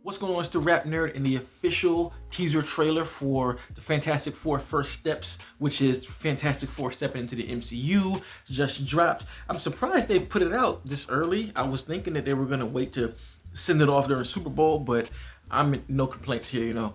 What's going on? It's the RapNerd and the official teaser trailer for the Fantastic Four First Steps, which is Fantastic Four stepping into the MCU, just dropped. I'm surprised they put it out this early. I was thinking that they were going to wait to send it off during Super Bowl, but I'm no complaints here, you know.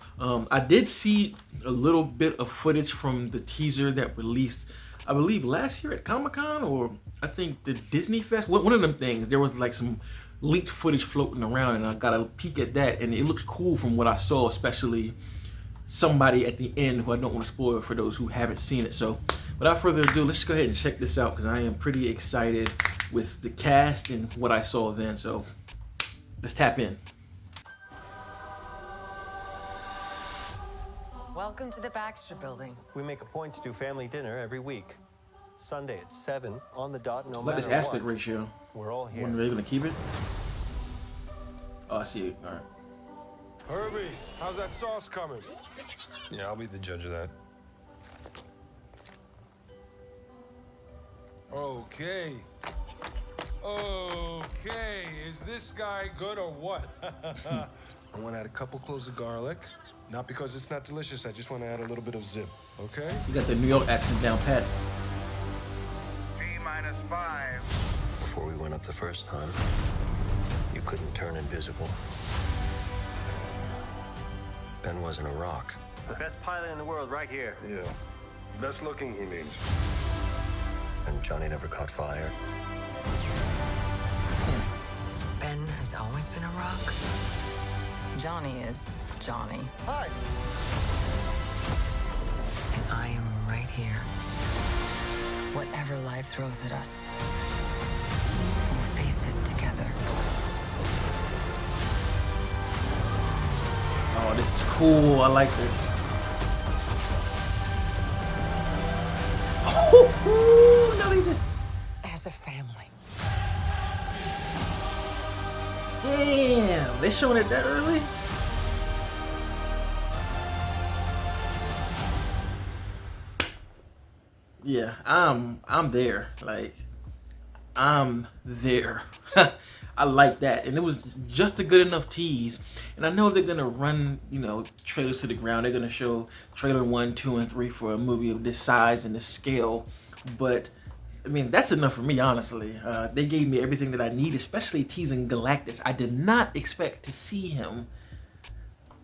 I did see a little bit of footage from the teaser that released, I believe, last year at Comic-Con, or I think the Disney Fest. One of them things. There was like some leaked footage floating around, and I got a peek at that, and it looks cool from what I saw, especially somebody at the end who I don't want to spoil for those who haven't seen it. So without further ado, let's just go ahead and check this out, because I am pretty excited with the cast and what I saw then. So let's tap in. Welcome to the Baxter Building. We make a point to do family dinner every week. Sunday at 7 on the dot, no Look at matter this aspect what. ratio. We're all here. Wonder are they gonna keep it? Oh, I see it. All right. Herbie, how's that sauce coming? Yeah, I'll be the judge of that. Okay. Okay, is this guy good or what? I want to add a couple cloves of garlic. Not because it's not delicious, I just want to add a little bit of zip, okay? You got the New York accent down pat. T-5. Before we went up the first time, you couldn't turn invisible. Ben wasn't a rock. The best pilot in the world right here. Yeah. Best looking, he means. And Johnny never caught fire. Ben has always been a rock. Johnny is Johnny. Hi! And I am right here. Whatever life throws at us, we'll face it together. Oh, this is cool. I like this. Oh, not even. As a family. Damn, they showing it that early? Yeah, I'm there. Like, I'm there. I like that, and it was just a good enough tease. And I know they're gonna run, you know, trailers to the ground. They're gonna show trailer 1, 2, and 3 for a movie of this size and this scale. But I mean, that's enough for me, honestly. They gave me everything that I need, especially teasing Galactus. I did not expect to see him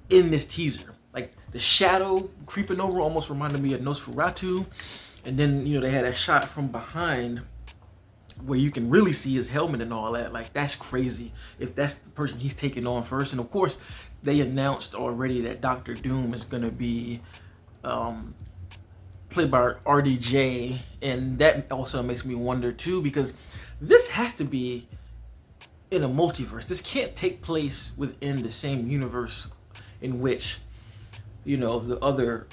in this teaser. Like, the shadow creeping over almost reminded me of Nosferatu. And then, you know, they had a shot from behind where you can really see his helmet and all that. Like, that's crazy if that's the person he's taking on first. And of course, they announced already that Doctor Doom is going to be played by RDJ, and that also makes me wonder too, because this has to be in a multiverse. This can't take place within the same universe in which, you know, the other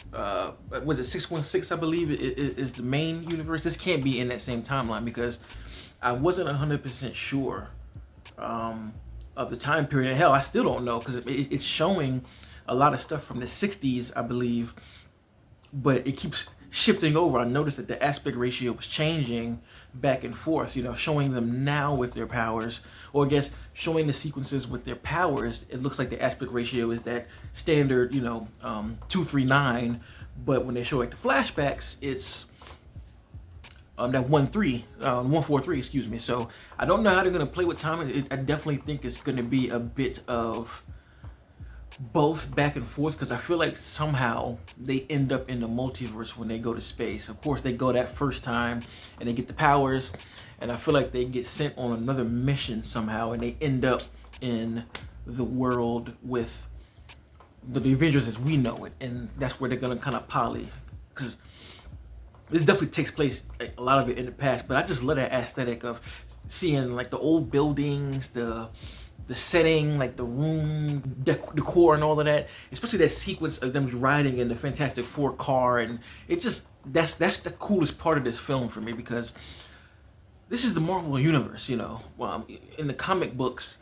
was it 616, I believe, is the main universe. This can't be in that same timeline, because I wasn't 100% sure of the time period. Hell, I still don't know, because it's showing a lot of stuff from the 60s, I believe, but it keeps shifting over. I noticed that the aspect ratio was changing back and forth, you know, showing them now with their powers, or I guess showing the sequences with their powers. It looks like the aspect ratio is that standard, you know, 2:3:9, but when they show like the flashbacks, it's that 1:4:3, excuse me. So I don't know how they're gonna play with time. I definitely think it's gonna be a bit of both back and forth, because I feel like somehow they end up in the multiverse when they go to space. Of course, they go that first time and they get the powers, and I feel like they get sent on another mission somehow, and they end up in the world with the Avengers as we know it, and that's where they're gonna kind of poly, because this definitely takes place, like, a lot of it in the past. But I just love that aesthetic of seeing like the old buildings, the setting, like the room decor and all of that, especially that sequence of them riding in the Fantastic Four car. And it just, that's the coolest part of this film for me, because this is the Marvel universe, you know. In the comic books,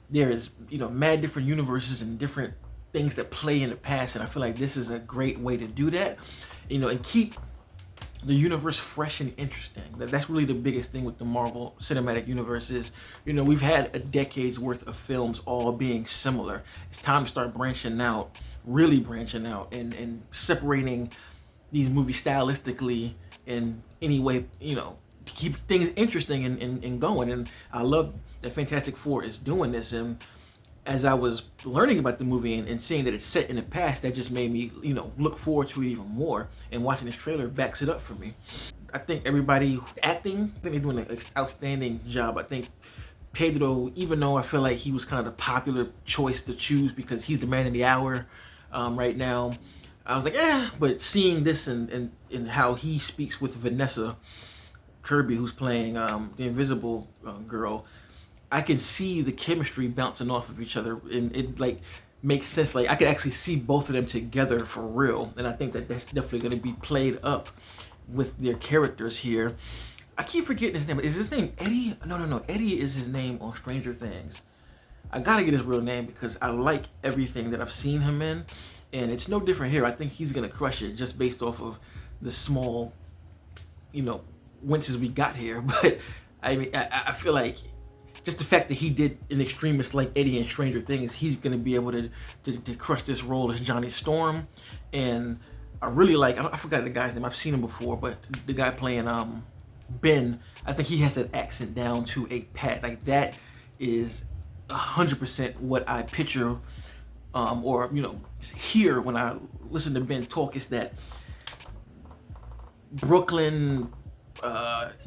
there's, you know, mad different universes and different things that play in the past, and I feel like this is a great way to do that, you know, and keep the universe fresh and interesting. That's really the biggest thing with the Marvel Cinematic Universe is, you know, we've had a decade's worth of films all being similar. It's time to start branching out, really branching out, and separating these movies stylistically in any way, you know, to keep things interesting and going. And I love that Fantastic Four is doing this. And as I was learning about the movie and seeing that it's set in the past, that just made me, you know, look forward to it even more. And watching this trailer backs it up for me. I think everybody who's acting, I think they're doing an outstanding job. I think Pedro, even though I feel like he was kind of the popular choice to choose because he's the man of the hour right now, I was like, but seeing this and how he speaks with Vanessa Kirby, who's playing the Invisible Girl, I can see the chemistry bouncing off of each other, and it like makes sense. Like I could actually see both of them together for real, and I think that that's definitely going to be played up with their characters here. I keep forgetting his name. Is his name Eddie? No. Eddie is his name on Stranger Things. I gotta get his real name because I like everything that I've seen him in, and it's no different here. I think he's gonna crush it just based off of the small, you know, winces we got here. But I mean, I feel like just the fact that he did an extremist like Eddie in Stranger Things, he's going to be able to crush this role as Johnny Storm. And I really like, I forgot the guy's name, I've seen him before, but the guy playing Ben, I think he has that accent down to a pat. Like that is 100% what I picture or, you know, hear when I listen to Ben talk. Is that Brooklyn,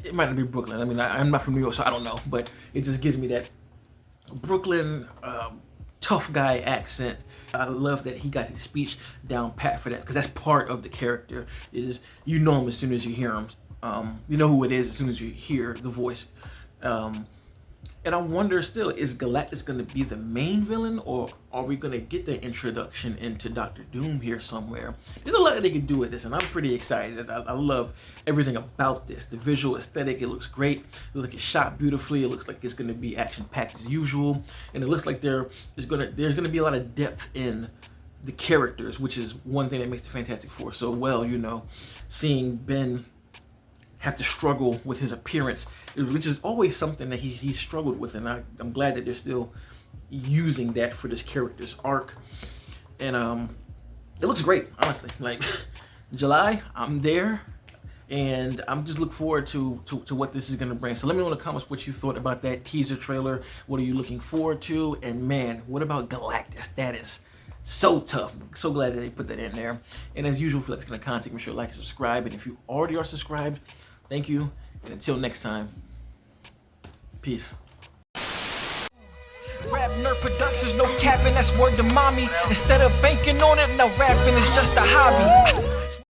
it might not be Brooklyn. I mean, I'm not from New York, so I don't know. But it just gives me that Brooklyn tough guy accent. I love that he got his speech down pat for that, because that's part of the character. Is you know him as soon as you hear him. You know who it is as soon as you hear the voice. And I wonder still, is Galactus going to be the main villain, or are we going to get the introduction into Doctor Doom here somewhere? There's a lot that they can do with this, and I'm pretty excited. I love everything about this. The visual aesthetic, it looks great. It looks like it's shot beautifully. It looks like it's going to be action-packed as usual. And it looks like there's going to be a lot of depth in the characters, which is one thing that makes the Fantastic Four so well, you know. Seeing Ben have to struggle with his appearance, which is always something that he's struggled with, and I'm glad that they're still using that for this character's arc. And it looks great, honestly. Like July, I'm there, and I'm just looking forward to what this is going to bring. So let me know in the comments what you thought about that teaser trailer. What are you looking forward to? And man, what about Galactus? That is so tough. So glad that they put that in there. And as usual, if you like this kind of content, make sure to like and subscribe. And if you already are subscribed, thank you. And until next time, peace. RapNerd Productions, no capping, that's word to mommy. Instead of banking on it, now rapping is just a hobby.